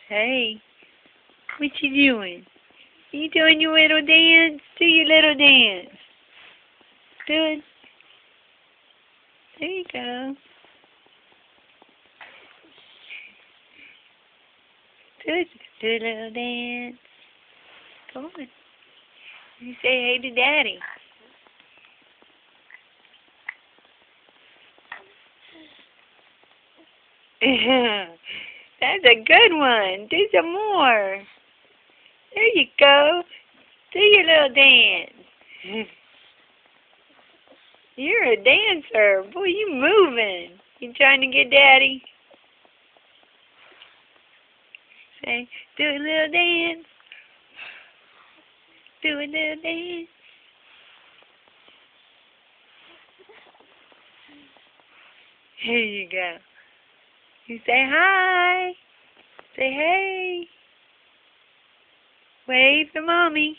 Hey, what you doing? You doing your little dance? Do your little dance. Good. There you go. Good. Do a little dance. Come on. You say hey to Daddy. That's a good one. Do some more. There you go. Do your little dance. You're a dancer. Boy, you moving. You trying to get Daddy? Say, do a little dance. Do a little dance. Here you go. You say hi. Say hey. Wave to Mommy.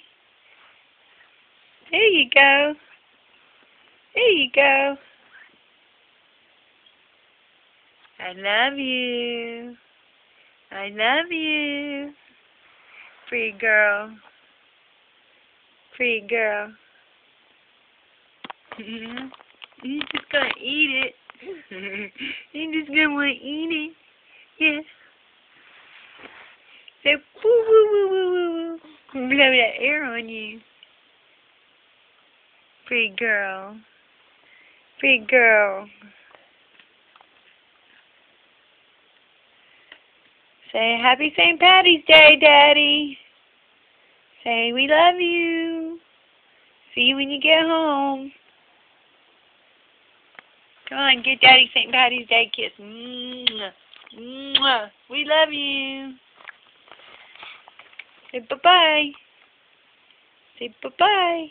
There you go. There you go. I love you. I love you. Pretty girl. Pretty girl. You're just gonna eat it. You're just gonna want to eat it. Yeah. Say woo woo woo woo woo woo. Blow that air on you. Pretty girl. Pretty girl. Say Happy St. Patty's Day, Daddy. Say we love you. See you when you get home. Come on, get Daddy St. Patty's Day kiss. Mwah. Mwah. We love you. Say bye-bye. Say bye-bye.